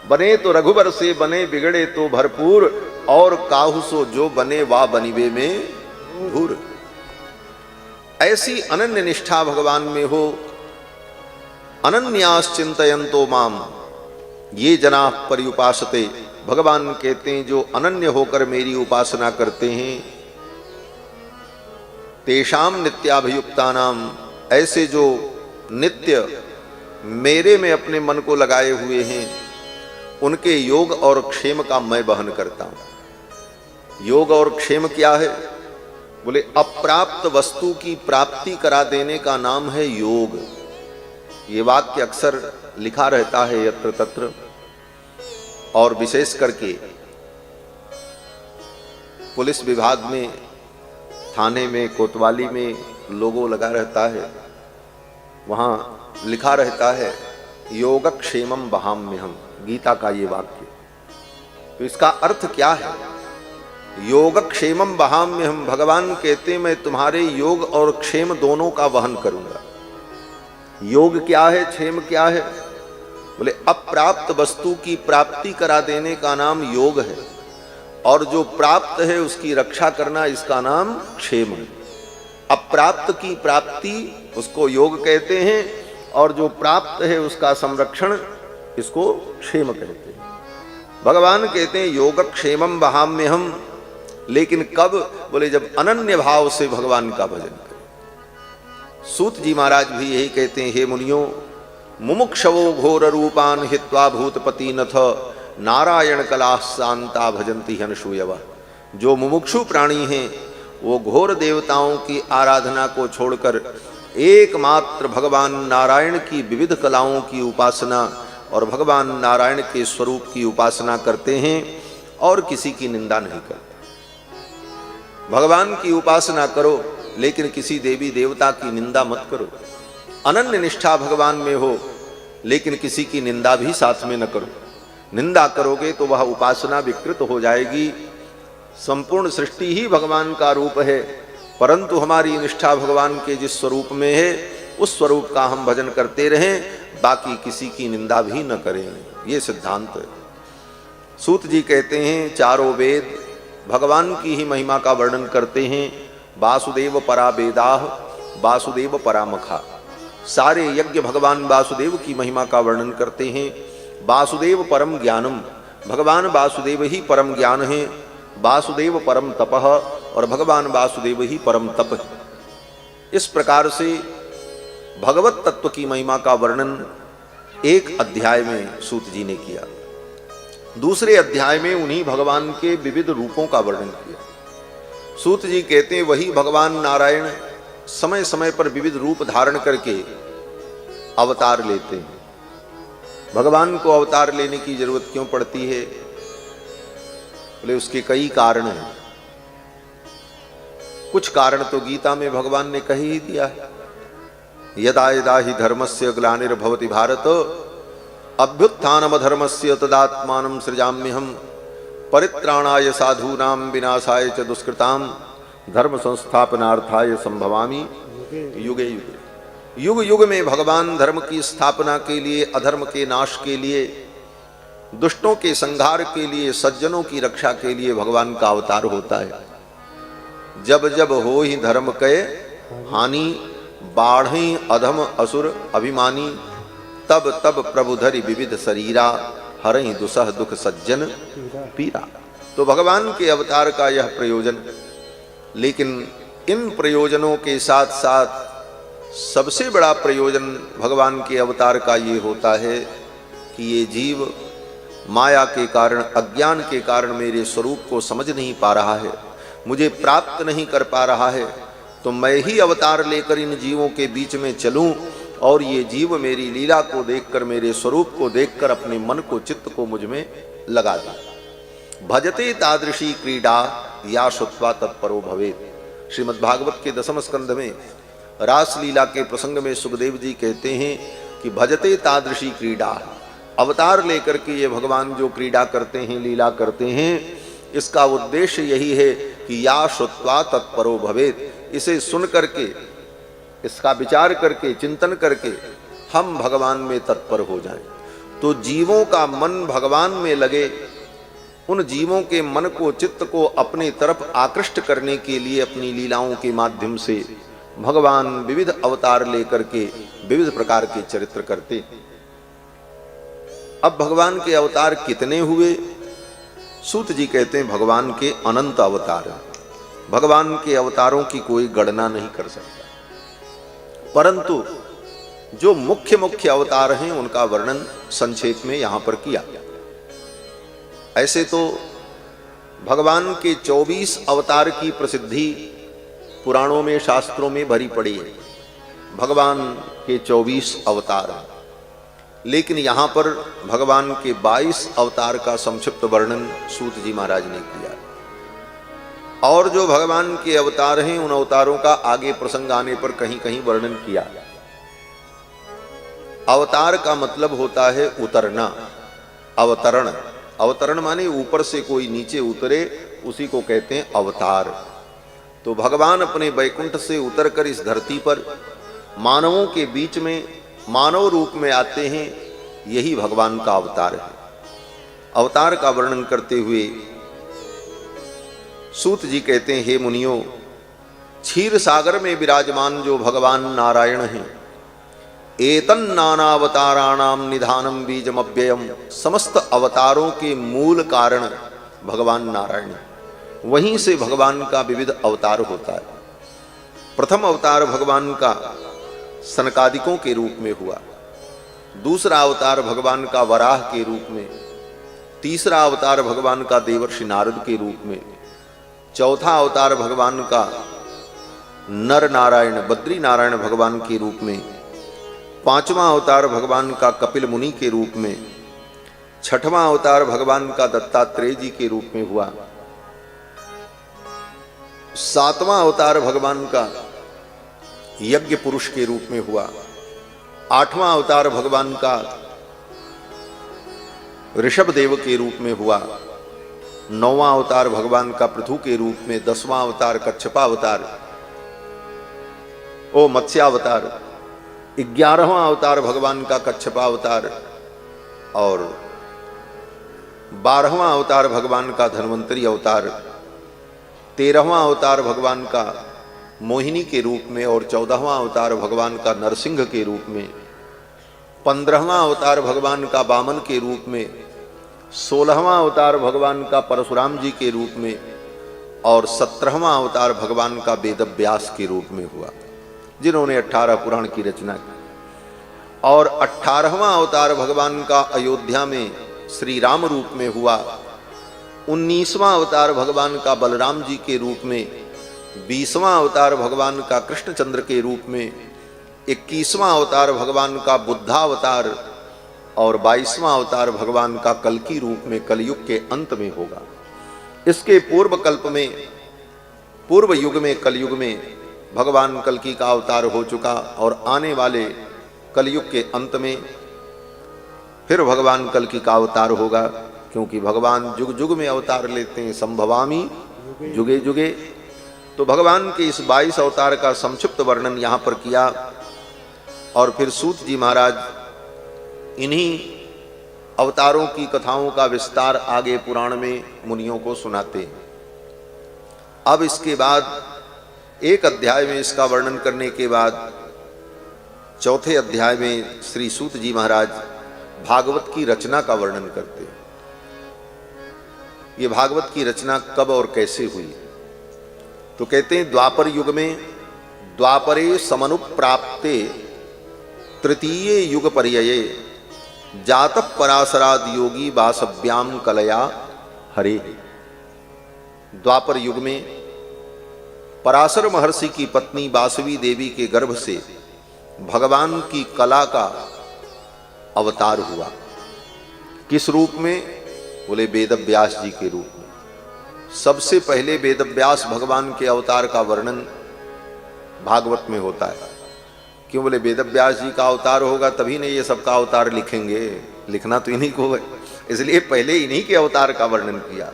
बने तो रघुबर से बने, बिगड़े तो भरपूर, और काहू सो जो बने वा बनिवे में धूर। ऐसी अनन्य निष्ठा भगवान में हो। अनन्याश्चिन्तयन्तो माम ये जनाः पर्युपासते। भगवान कहते हैं जो अनन्य होकर मेरी उपासना करते हैं, तेषाम नित्याभियुक्तानाम, ऐसे जो नित्य मेरे में अपने मन को लगाए हुए हैं, उनके योग और क्षेम का मैं वहन करता हूं। योग और क्षेम क्या है? बोले अप्राप्त वस्तु की प्राप्ति करा देने का नाम है योग। ये वाक्य अक्सर लिखा रहता है यत्र तत्र, और विशेष करके पुलिस विभाग में, थाने में, कोतवाली में लोगो लगा रहता है, वहां लिखा रहता है योगक्षेमम वहाम्यहम्। गीता का ये वाक्य, तो इसका अर्थ क्या है? योगक्षेमम वहाम्यहम्, भगवान कहते मैं तुम्हारे योग और क्षेम दोनों का वहन करूंगा। योग क्या है, क्षेम क्या है? बोले अप्राप्त वस्तु की प्राप्ति करा देने का नाम योग है, और जो प्राप्त है उसकी रक्षा करना, इसका नाम क्षेम है। अप्राप्त की प्राप्ति उसको योग कहते हैं, और जो प्राप्त है उसका संरक्षण, इसको क्षेम कहते हैं। भगवान कहते हैं योगक्षेमम वहाम्यहम्, लेकिन कब? बोले जब अनन्य भाव से भगवान का भजन करें। सूत जी महाराज भी यही कहते हैं, हे मुनियों, मुमुक्षवो घोर रूपान हित्वा भूतपति नथ नारायण कला शांता भजंती हनशूयव। जो मुमुक्षु प्राणी हैं वो घोर देवताओं की आराधना को छोड़कर एकमात्र भगवान नारायण की विविध कलाओं की उपासना और भगवान नारायण के स्वरूप की उपासना करते हैं और किसी की निंदा नहीं करते। भगवान की उपासना करो, लेकिन किसी देवी देवता की निंदा मत करो। अनन्य निष्ठा भगवान में हो, लेकिन किसी की निंदा भी साथ में न करो। निंदा करोगे तो वह उपासना विकृत हो जाएगी। संपूर्ण सृष्टि ही भगवान का रूप है, परंतु हमारी निष्ठा भगवान के जिस स्वरूप में है उस स्वरूप का हम भजन करते रहें, बाकी किसी की निंदा भी न करें। ये सिद्धांत है। सूत जी कहते हैं चारों वेद भगवान की ही महिमा का वर्णन करते हैं। वासुदेव परा वेदाः वासुदेव परामखा। सारे यज्ञ भगवान वासुदेव की महिमा का वर्णन करते हैं। वासुदेव परम ज्ञानम, भगवान वासुदेव ही परम ज्ञान है। वासुदेव परम तपः, और भगवान वासुदेव ही परम तप है। इस प्रकार से भगवत तत्व की महिमा का वर्णन एक अध्याय में सूत जी ने किया। दूसरे अध्याय में उन्हीं भगवान के विविध रूपों का वर्णन किया। सूत जी कहते हैं वही भगवान नारायण समय समय पर विविध रूप धारण करके अवतार लेते हैं। भगवान को अवतार लेने की जरूरत क्यों पड़ती है? बोले उसके कई कारण हैं। कुछ कारण तो गीता में भगवान ने कह ही दिया है। यदा यदा ही धर्मस्य ग्लानिर्भवति भारत अभ्युत्थानमधर्मस्य तदात्मानं सृजाम्यहम् परित्राणाय साधूनां विनाशाय च दुष्कृतां धर्म संस्थापनार्थाय संभवामि युगे युगे। युग युग में भगवान धर्म की स्थापना के लिए, अधर्म के नाश के लिए, दुष्टों के संहार के लिए, सज्जनों की रक्षा के लिए भगवान का अवतार होता है। जब जब हो ही धर्म के हानि बाढ़ी अधम असुर अभिमानी तब तब प्रभु धरि विविध शरीरा हरहि दुसह दुख सज्जन पीरा। तो भगवान के अवतार का यह प्रयोजन। लेकिन इन प्रयोजनों के साथ साथ सबसे बड़ा प्रयोजन भगवान के अवतार का ये होता है कि ये जीव माया के कारण, अज्ञान के कारण मेरे स्वरूप को समझ नहीं पा रहा है, मुझे प्राप्त नहीं कर पा रहा है। तो मैं ही अवतार लेकर इन जीवों के बीच में चलूं और ये जीव मेरी लीला को देखकर, मेरे स्वरूप को देखकर अपने मन को, चित्त को मुझ में लगा दे। भजते तादृशी क्रीडा या श्रुत्वा तत्परो भवेत्। श्रीमद् भागवत के 10वें स्कंध में रास लीला के प्रसंग में सुखदेव जी कहते हैं कि भजते तादृशी क्रीडा, अवतार लेकर के ये भगवान जो क्रीडा करते हैं, लीला करते हैं, इसका उद्देश्य यही है कि या श्रुत्वा तत्परो भवेत्। इसे सुन करके, इसका विचार करके, चिंतन करके हम भगवान में तत्पर हो जाएं। तो जीवों का मन भगवान में लगे, उन जीवों के मन को, चित्त को अपनी तरफ आकृष्ट करने के लिए अपनी लीलाओं के माध्यम से भगवान विविध अवतार लेकर के विविध प्रकार के चरित्र करते। अब भगवान के अवतार कितने हुए? सूत जी कहते हैं भगवान के अनंत अवतार हैं। भगवान के अवतारों की कोई गणना नहीं कर सकता, परंतु जो मुख्य मुख्य अवतार हैं उनका वर्णन संक्षेप में यहां पर किया। ऐसे तो भगवान के 24 अवतार की प्रसिद्धि पुराणों में, शास्त्रों में भरी पड़ी है। भगवान के 24 अवतार, लेकिन यहां पर भगवान के 22 अवतार का संक्षिप्त वर्णन सूत जी महाराज ने किया। और जो भगवान के अवतार हैं उन अवतारों का आगे प्रसंग आने पर कहीं कहीं वर्णन किया। अवतार का मतलब होता है उतरना, अवतरण। अवतरण माने ऊपर से कोई नीचे उतरे, उसी को कहते हैं अवतार। तो भगवान अपने वैकुंठ से उतरकर इस धरती पर मानवों के बीच में मानव रूप में आते हैं, यही भगवान का अवतार है। अवतार का वर्णन करते हुए सूत जी कहते हैं, हे मुनियों, क्षीर सागर में विराजमान जो भगवान नारायण हैं, एतन नानावताराणाम निधानम बीजमव्ययम, समस्त अवतारों के मूल कारण भगवान नारायण। वहीं से भगवान का विविध अवतार होता है। प्रथम अवतार भगवान का सनकादिकों के रूप में हुआ, दूसरा अवतार भगवान का वराह के रूप में, तीसरा अवतार भगवान का देवर्षि नारद के रूप में, चौथा अवतार भगवान का नर नारायण बद्री नारायण भगवान के रूप में, पांचवा अवतार भगवान का कपिल मुनि के रूप में, छठवां अवतार भगवान का दत्तात्रेय जी के रूप में हुआ, सातवां अवतार भगवान का यज्ञ पुरुष के रूप में हुआ। 8वां अवतार भगवान का ऋषभ देव के रूप में हुआ। 9वां अवतार भगवान का पृथु के रूप में। 10वां अवतार कच्छपावतार मत्स्यावतार। 11वां अवतार भगवान का कच्छपावतार और 12वां अवतार भगवान का धन्वंतरी अवतार। 13वां अवतार भगवान का मोहिनी के रूप में और 14वां अवतार भगवान का नरसिंह के रूप में। 15वां अवतार भगवान का वामन के रूप में। 16वां अवतार भगवान का परशुराम जी के रूप में और 17वां अवतार भगवान का वेदव्यास के रूप में हुआ, जिन्होंने 18 पुराण की रचना की। और 18वां अवतार भगवान का अयोध्या में श्री राम रूप में हुआ। 19वां अवतार भगवान का बलराम जी के रूप में। 20वां अवतार भगवान का कृष्णचंद्र के रूप में। 21वां अवतार भगवान का बुद्धावतार और 22वां अवतार भगवान का कल्कि रूप में कलयुग के अंत में होगा। इसके पूर्व कल्प में, पूर्व युग में, कलयुग में भगवान कल्कि का अवतार हो चुका और आने वाले कलयुग के अंत में फिर भगवान कल्कि का अवतार होगा, क्योंकि भगवान जुग जुग में अवतार लेते हैं। संभवामी जुगे जुगे। तो भगवान के इस 22 अवतार का संक्षिप्त वर्णन यहाँ पर किया और फिर सूत जी महाराज इन्हीं अवतारों की कथाओं का विस्तार आगे पुराण में मुनियों को सुनाते हैं। अब इसके बाद एक अध्याय में इसका वर्णन करने के बाद चौथे अध्याय में श्री सूत जी महाराज भागवत की रचना का वर्णन करते हैं। ये भागवत की रचना कब और कैसे हुई, तो कहते हैं द्वापर युग में, द्वापरे समनुप्राप्ते तृतीय युग पर्यये जात पराशराद योगी वासव्याम कलया हरे। द्वापर युग में पराशर महर्षि की पत्नी वासवी देवी के गर्भ से भगवान की कला का अवतार हुआ। किस रूप में? बोले वेदव्यास जी के रूप में। सबसे पहले वेदव्यास भगवान के अवतार का वर्णन भागवत में होता है। क्यों? बोले वेदव्यास जी का अवतार होगा तभी नहीं ये सबका अवतार लिखेंगे, लिखना तो इन्हीं को है, इसलिए पहले इन्हीं के अवतार का वर्णन किया।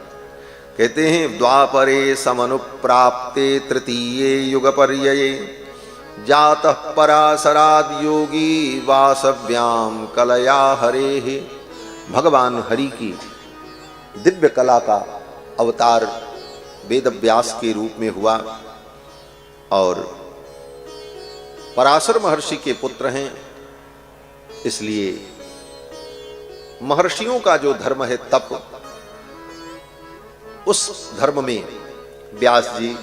कहते हैं द्वापरे समनुप्राप्ते तृतीये युग पर्यये जातः पराशराद योगी वासव्याम कलया हरे। भगवान हरि की दिव्य कला का अवतार वेदव्यास के रूप में हुआ और पराशर महर्षि के पुत्र हैं, इसलिए महर्षियों का जो धर्म है तप, उस धर्म में व्यास जी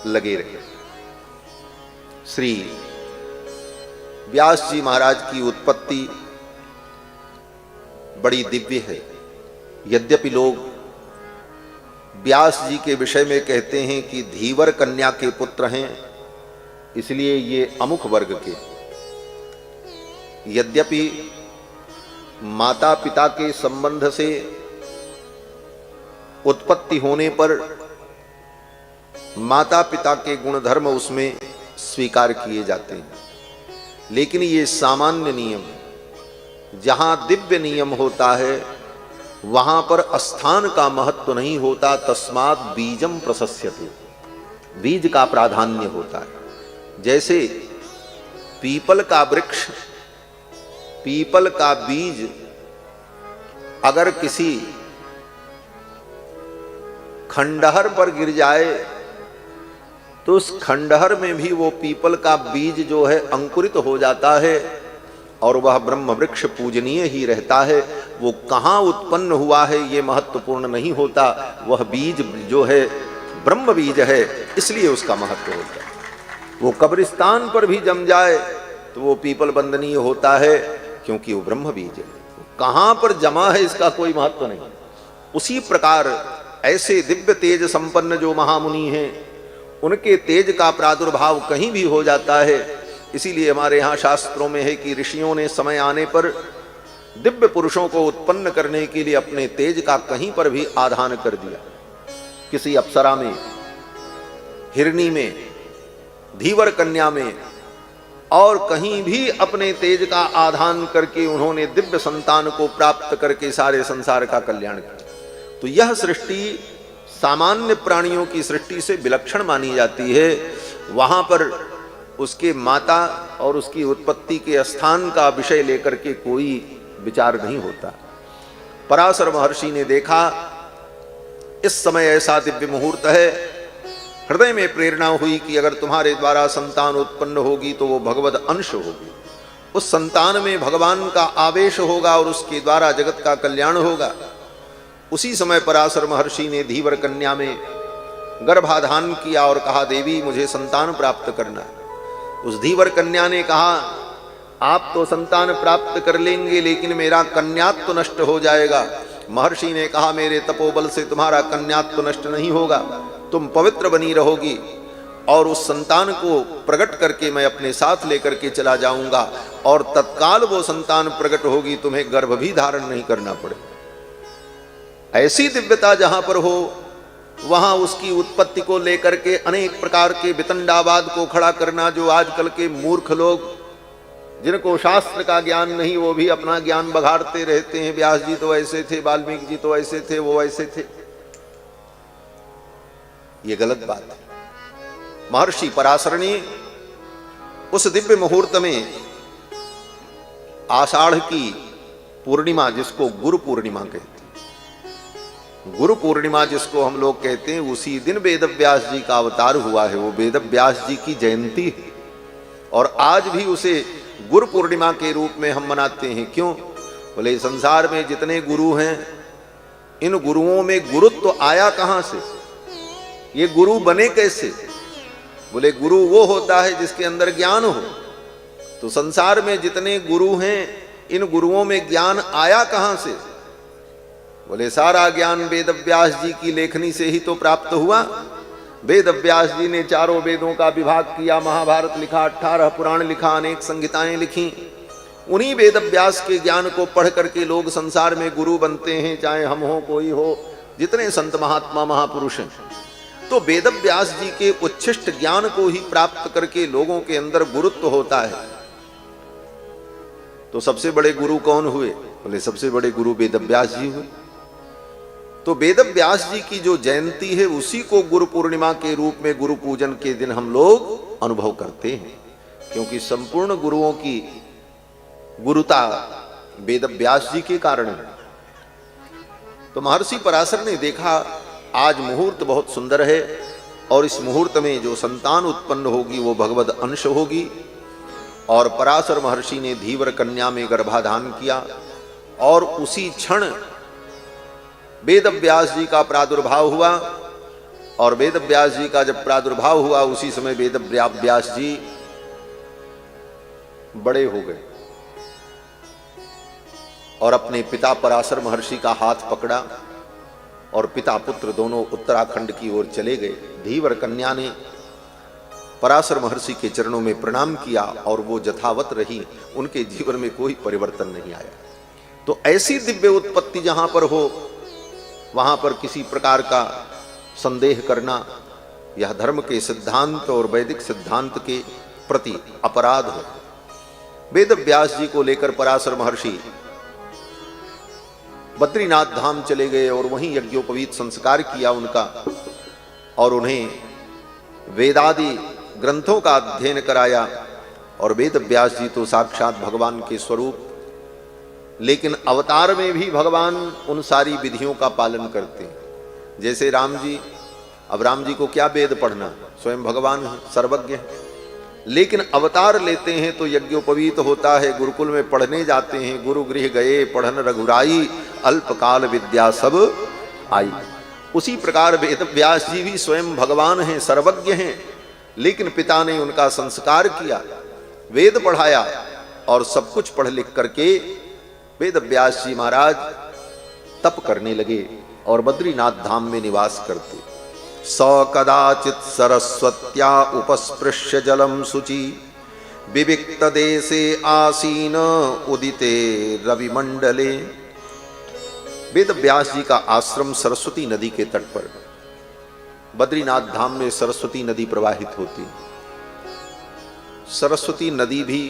लगे रहे। श्री व्यास जी महाराज की उत्पत्ति बड़ी दिव्य है। यद्यपि लोग व्यास जी के विषय में कहते हैं कि धीवर कन्या के पुत्र हैं, इसलिए ये अमुख वर्ग के। यद्यपि माता पिता के संबंध से उत्पत्ति होने पर माता पिता के गुणधर्म उसमें स्वीकार किए जाते हैं, लेकिन ये सामान्य नियम, जहां दिव्य नियम होता है वहां पर स्थान का महत्व नहीं होता। तस्मात् बीजम प्रशस्यते, बीज का प्राधान्य होता है। जैसे पीपल का वृक्ष, पीपल का बीज अगर किसी खंडहर पर गिर जाए तो उस खंडहर में भी वो पीपल का बीज जो है अंकुरित हो जाता है और वह ब्रह्म वृक्ष पूजनीय ही रहता है। वो कहाँ उत्पन्न हुआ है ये महत्वपूर्ण नहीं होता, वह बीज जो है ब्रह्म बीज है, इसलिए उसका महत्व होता है। वो कब्रिस्तान पर भी जम जाए तो वो पीपल वंदनीय होता है, क्योंकि वो ब्रह्म बीज है। कहाँ पर जमा है इसका कोई महत्व नहीं। उसी प्रकार ऐसे दिव्य तेज संपन्न जो महामुनि हैं, उनके तेज का प्रादुर्भाव कहीं भी हो जाता है। इसीलिए हमारे यहाँ शास्त्रों में है कि ऋषियों ने समय आने पर दिव्य पुरुषों को उत्पन्न करने के लिए अपने तेज का कहीं पर भी आधान कर दिया। किसी अप्सरा में, हिरणी में, धीवर कन्या में और कहीं भी अपने तेज का आधान करके उन्होंने दिव्य संतान को प्राप्त करके सारे संसार का कल्याण किया। तो यह सृष्टि सामान्य प्राणियों की सृष्टि से विलक्षण मानी जाती है। वहां पर उसके माता और उसकी उत्पत्ति के स्थान का विषय लेकर के कोई विचार नहीं होता। पराशर महर्षि ने देखा इस समय ऐसा दिव्य मुहूर्त है, हृदय में प्रेरणा हुई कि अगर तुम्हारे द्वारा संतान उत्पन्न होगी तो वो भगवद अंश होगी, उस संतान में भगवान का आवेश होगा और उसके द्वारा जगत का कल्याण होगा। उसी समय पराशर महर्षि ने धीवर कन्या में गर्भाधान किया और कहा, देवी मुझे संतान प्राप्त करना है। उस धीवर कन्या ने कहा, आप तो संतान प्राप्त कर लेंगे लेकिन मेरा कन्यात्व नष्ट हो जाएगा। महर्षि ने कहा, मेरे तपोबल से तुम्हारा कन्यात्व नष्ट नहीं होगा, तुम पवित्र बनी रहोगी और उस संतान को प्रकट करके मैं अपने साथ लेकर के चला जाऊंगा और तत्काल वो संतान प्रकट होगी, तुम्हें गर्भ भी धारण नहीं करना पड़े। ऐसी दिव्यता जहां पर हो वहां उसकी उत्पत्ति को लेकर के अनेक प्रकार के वितंडावाद को खड़ा करना, जो आजकल के मूर्ख लोग जिनको शास्त्र का ज्ञान नहीं वो भी अपना ज्ञान बघाड़ते रहते हैं। व्यास जी तो ऐसे थे, वाल्मीकि जी तो ऐसे थे, वो ऐसे थे, ये गलत बात है। महर्षि पराशर ने उस दिव्य मुहूर्त में आषाढ़ की पूर्णिमा, जिसको गुरु पूर्णिमा कहते हैं, गुरु पूर्णिमा जिसको हम लोग कहते हैं, उसी दिन वेद व्यास जी का अवतार हुआ है। वो वेद व्यास जी की जयंती है और आज भी उसे गुरु पूर्णिमा के रूप में हम मनाते हैं। क्यों? बोले संसार में जितने गुरु हैं, इन गुरुओं में गुरुत्व आया कहां से, ये गुरु बने कैसे? बोले गुरु वो होता है जिसके अंदर ज्ञान हो। तो संसार में जितने गुरु हैं, इन गुरुओं में ज्ञान आया कहां से? बोले सारा ज्ञान वेद व्यास जी की लेखनी से ही तो प्राप्त हुआ। वेद व्यास जी ने चारों वेदों का विभाग किया, महाभारत लिखा, 18 पुराण लिखा, अनेक संहिताएं लिखी। उन्हीं वेद व्यास के ज्ञान को पढ़ करके लोग संसार में गुरु बनते हैं, चाहे हम हो कोई हो, जितने संत महात्मा महापुरुष हैं। तो वेद व्यास जी के उच्छिष्ट ज्ञान को ही प्राप्त करके लोगों के अंदर गुरुत्व होता है। तो सबसे बड़े गुरु कौन हुए? बोले सबसे बड़े गुरु वेद व्यास जी हुए। तो वेद व्यास जी की जो जयंती है उसी को गुरु पूर्णिमा के रूप में, गुरु पूजन के दिन हम लोग अनुभव करते हैं, क्योंकि संपूर्ण गुरुओं की गुरुता वेद व्यास जी के कारण है। तो महर्षि पराशर ने देखा आज मुहूर्त बहुत सुंदर है और इस मुहूर्त में जो संतान उत्पन्न होगी वो भगवद अंश होगी। और पराशर महर्षि ने धीवर कन्या में गर्भाधान किया और उसी क्षण वेद व्यास जी का प्रादुर्भाव हुआ। और वेद व्यास जी का जब प्रादुर्भाव हुआ उसी समय वेद व्यास जी बड़े हो गए और अपने पिता पराशर महर्षि का हाथ पकड़ा और पिता पुत्र दोनों उत्तराखंड की ओर चले गए। धीवर कन्या ने पराशर महर्षि के चरणों में प्रणाम किया और वो यथावत रही, उनके जीवन में कोई परिवर्तन नहीं आया। तो ऐसी दिव्य उत्पत्ति जहां पर हो वहां पर किसी प्रकार का संदेह करना यह धर्म के सिद्धांत और वैदिक सिद्धांत के प्रति अपराध है। वेद व्यास जी को लेकर पराशर महर्षि बद्रीनाथ धाम चले गए और वहीं यज्ञोपवीत संस्कार किया उनका और उन्हें वेदादि ग्रंथों का अध्ययन कराया। और वेद व्यास जी तो साक्षात भगवान के स्वरूप, लेकिन अवतार में भी भगवान उन सारी विधियों का पालन करते हैं। जैसे राम जी, अब राम जी को क्या वेद पढ़ना, स्वयं भगवान है, सर्वज्ञ है, लेकिन अवतार लेते हैं तो यज्ञोपवीत होता है, गुरुकुल में पढ़ने जाते हैं, गुरु गृह गए पढ़न रघुराई, अल्पकाल विद्या सब आई। उसी प्रकार वेद व्यास जी भी स्वयं भगवान हैं, सर्वज्ञ हैं, लेकिन पिता ने उनका संस्कार किया, वेद पढ़ाया और सब कुछ पढ़ लिख करके वेद व्यास जी महाराज तप करने लगे और बद्रीनाथ धाम में निवास करते। स कदाचित सरस्वत्या उपस्पृश्य जलम शुचि विविक्त देशे आसीन उदिते रविमंडले। वेद व्यास जी का आश्रम सरस्वती नदी के तट पर, बद्रीनाथ धाम में सरस्वती नदी प्रवाहित होती। सरस्वती नदी भी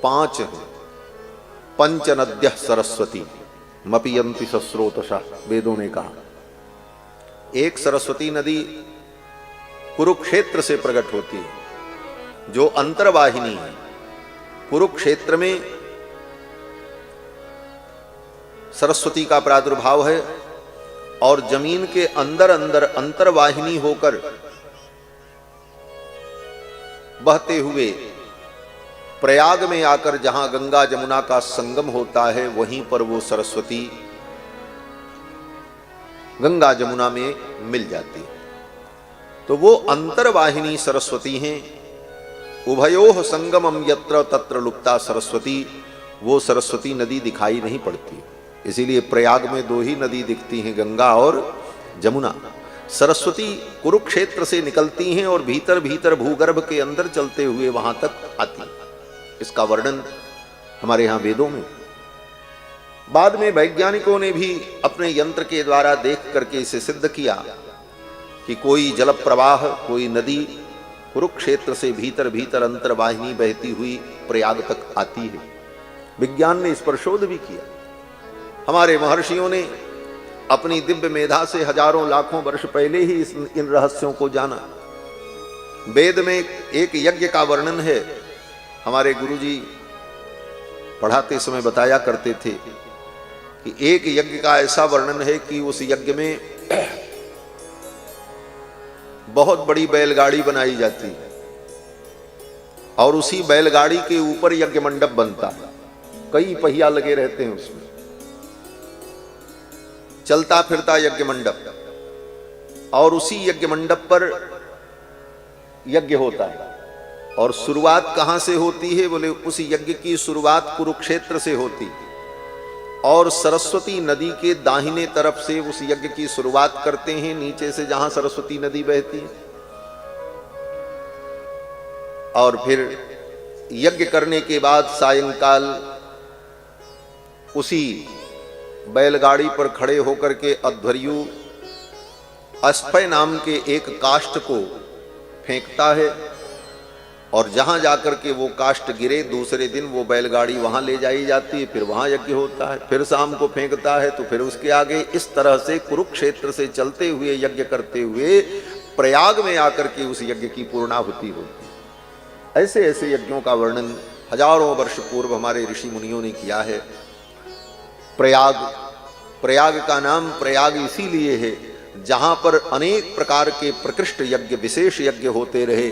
5 है। पंच नद्यः सरस्वती मपियन्ति सस्रोतशः, वेदों ने कहा। एक सरस्वती नदी कुरुक्षेत्र से प्रकट होती है, जो अंतर्वाहिनी है। कुरुक्षेत्र में सरस्वती का प्रादुर्भाव है और जमीन के अंदर अंदर अंतर्वाहिनी होकर बहते हुए प्रयाग में आकर जहां गंगा जमुना का संगम होता है, वहीं पर वो सरस्वती गंगा जमुना में मिल जाती है। तो वो अंतर्वाहिनी सरस्वती हैं। उभयोः संगमम यत्र तत्र लुप्ता सरस्वती, वो सरस्वती नदी दिखाई नहीं पड़ती। इसीलिए प्रयाग में 2 ही नदी दिखती हैं, गंगा और जमुना। सरस्वती कुरुक्षेत्र से निकलती हैं और भीतर भीतर भूगर्भ के अंदर चलते हुए वहां तक आती हैं। इसका वर्णन हमारे यहां वेदों में। बाद में वैज्ञानिकों ने भी अपने यंत्र के द्वारा देख करके इसे सिद्ध किया कि कोई जल प्रवाह, कोई नदी कुरुक्षेत्र से भीतर भीतर अंतर्वाहिनी बहती हुई प्रयाग तक आती है। विज्ञान ने इस पर शोध भी किया। हमारे महर्षियों ने अपनी दिव्य मेधा से हजारों लाखों वर्ष पहले ही इन रहस्यों को जाना। वेद में एक यज्ञ का वर्णन है। हमारे गुरुजी पढ़ाते समय बताया करते थे कि एक यज्ञ का ऐसा वर्णन है कि उस यज्ञ में बहुत बड़ी बैलगाड़ी बनाई जाती है और उसी बैलगाड़ी के ऊपर यज्ञ मंडप बनता है। कई पहिया लगे रहते हैं उसमें, चलता फिरता यज्ञ मंडप, और उसी यज्ञ मंडप पर यज्ञ होता है। और शुरुआत कहां से होती है? बोले उस यज्ञ की शुरुआत कुरुक्षेत्र से होती और सरस्वती नदी के दाहिने तरफ से उस यज्ञ की शुरुआत करते हैं, नीचे से जहां सरस्वती नदी बहती है। और फिर यज्ञ करने के बाद सायंकाल उसी बैलगाड़ी पर खड़े होकर के अध्वर्यु अस्फय नाम के एक काष्ठ को फेंकता है और जहां जाकर के वो काष्ठ गिरे, दूसरे दिन वो बैलगाड़ी वहां ले जाई जाती है, फिर वहां यज्ञ होता है। फिर शाम को फेंकता है तो फिर उसके आगे, इस तरह से कुरुक्षेत्र से चलते हुए यज्ञ करते हुए प्रयाग में आकर के उस यज्ञ की पूर्णाहुति होती है। ऐसे ऐसे यज्ञों का वर्णन हजारों वर्ष पूर्व हमारे ऋषि मुनियों ने किया है। प्रयाग का नाम प्रयाग इसीलिए है जहां पर अनेक प्रकार के प्रकृष्ट यज्ञ, विशेष यज्ञ होते रहे,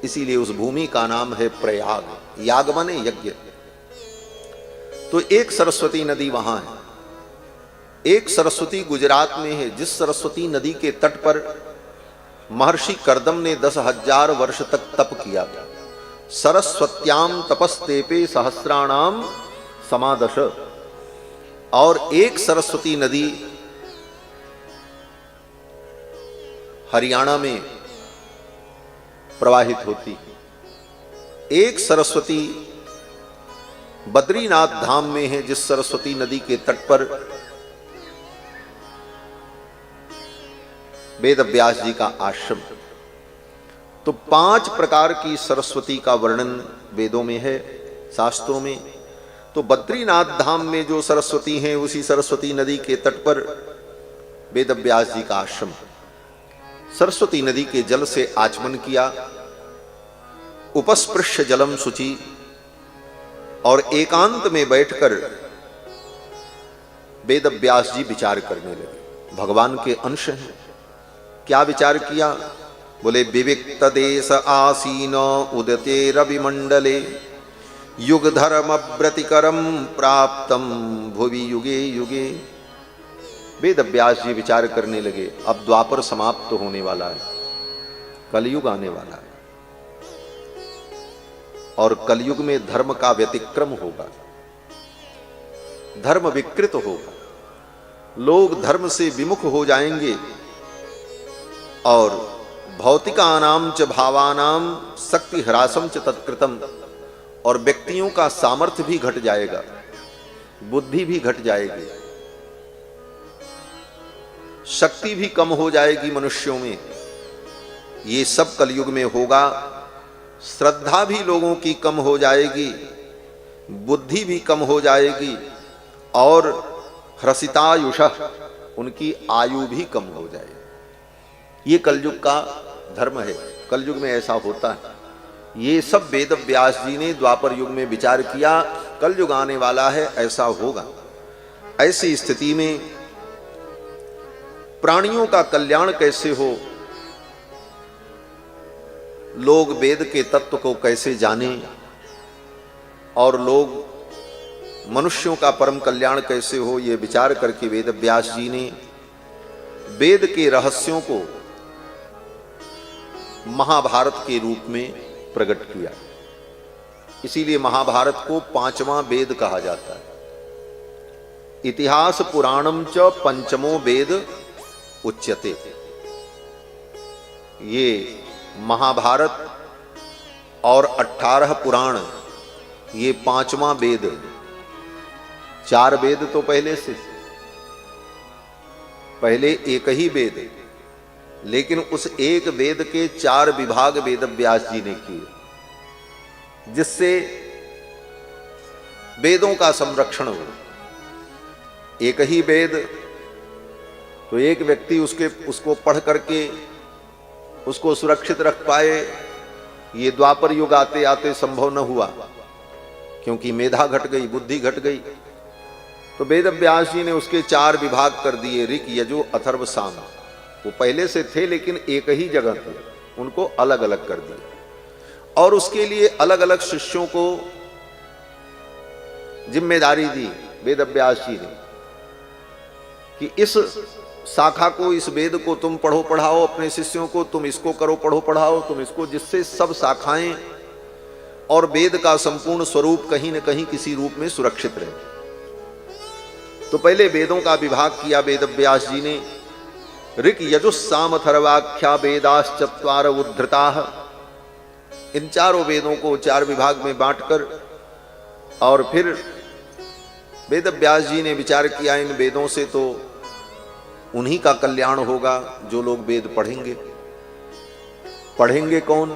इसीलिए उस भूमि का नाम है प्रयाग। याग माने यज्ञ। तो एक सरस्वती नदी वहां है, एक सरस्वती गुजरात में है, जिस सरस्वती नदी के तट पर महर्षि कर्दम ने 10,000 वर्ष तक तप किया था। सरस्वत्याम तपस्तेपे सहस्राणाम समादश। और एक सरस्वती नदी हरियाणा में प्रवाहित होती, एक सरस्वती बद्रीनाथ धाम में है, जिस सरस्वती नदी के तट पर वेद व्यास जी का आश्रम। तो 5 प्रकार की सरस्वती का वर्णन वेदों में है, शास्त्रों में। तो बद्रीनाथ धाम में जो सरस्वती हैं, उसी सरस्वती नदी के तट पर वेद व्यास जी का आश्रम। सरस्वती नदी के जल से आचमन किया, उपस्पृश्य जलम शुचि, और एकांत में बैठकर वेद व्यास जी विचार करने लगे। भगवान के अंश हैं। क्या विचार किया? बोले विविक्त देश आसीन उदते रविमंडले युग धर्म व्रतिकरम प्राप्तम भुवि युगे युगे। वेद व्यास जी विचार करने लगे, अब द्वापर समाप्त होने वाला है, कलयुग आने वाला है, और कलयुग में धर्म का व्यतिक्रम होगा, धर्म विकृत होगा, लोग धर्म से विमुख हो जाएंगे और भौतिकानाम च भावानाम शक्ति ह्रासम च तत्कृतम, और व्यक्तियों का सामर्थ्य भी घट जाएगा, बुद्धि भी घट जाएगी, शक्ति भी कम हो जाएगी मनुष्यों में। ये सब कलयुग में होगा। श्रद्धा भी लोगों की कम हो जाएगी, बुद्धि भी कम हो जाएगी और ह्रसितायुषः उनकी आयु भी कम हो जाएगी। ये कलयुग का धर्म है, कलयुग में ऐसा होता है। ये सब वेद व्यास जी ने द्वापर युग में विचार किया, कलयुग आने वाला है, ऐसा होगा। ऐसी स्थिति में प्राणियों का कल्याण कैसे हो, लोग वेद के तत्व को कैसे जाने और लोग मनुष्यों का परम कल्याण कैसे हो, ये विचार करके वेद व्यास जी ने वेद के रहस्यों को महाभारत के रूप में प्रकट किया। इसीलिए महाभारत को पांचवां वेद कहा जाता है। इतिहास पुराणम च पंचमो वेद उच्यते। ये महाभारत और 18 पुराण ये पांचवां वेद। 4 वेद तो पहले एक ही वेद, लेकिन उस एक वेद के 4 विभाग वेद व्यास जी ने किए, जिससे वेदों का संरक्षण हो। एक ही वेद तो एक व्यक्ति उसको पढ़ करके उसको सुरक्षित रख पाए, ये द्वापर युग आते आते संभव न हुआ, क्योंकि मेधा घट गई, बुद्धि घट गई। तो वेद व्यास जी ने उसके 4 विभाग कर दिए, ऋक यजु अथर्व साम। वो पहले से थे लेकिन एक ही जगह थे, उनको अलग अलग कर दिया और उसके लिए अलग अलग शिष्यों को जिम्मेदारी दी वेद व्यास जी ने कि इस शाखा को, इस वेद को तुम पढ़ो पढ़ाओ अपने शिष्यों को, तुम इसको करो पढ़ो पढ़ाओ, तुम इसको, जिससे सब शाखाएं और वेद का संपूर्ण स्वरूप कहीं न कहीं किसी रूप में सुरक्षित रहे। तो पहले वेदों का विभाग किया वेद व्यास जी ने। ऋक यजुस्साम अथर्वाख्या वेदाश्चत्वार उद्धृताः। इन 4 वेदों को 4 विभाग में बांटकर और फिर वेद व्यास जी ने विचार किया, इन वेदों से तो उन्हीं का कल्याण होगा जो लोग वेद पढ़ेंगे। पढ़ेंगे कौन?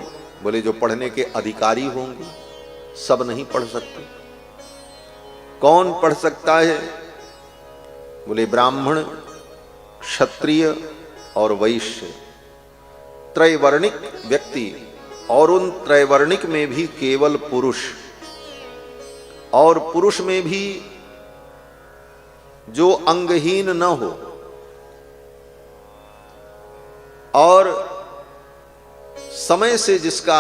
बोले जो पढ़ने के अधिकारी होंगे। सब नहीं पढ़ सकते। कौन पढ़ सकता है? बोले ब्राह्मण, क्षत्रिय और वैश्य, त्रैवर्णिक व्यक्ति, और उन त्रैवर्णिक में भी केवल पुरुष, और पुरुष में भी जो अंगहीन न हो और समय से जिसका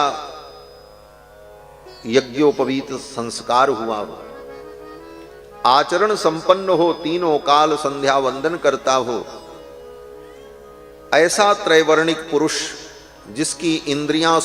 यज्ञोपवीत संस्कार हुआ हो, आचरण संपन्न हो, तीनों काल संध्या वंदन करता हो, ऐसा त्रैवर्णिक पुरुष जिसकी इंद्रियां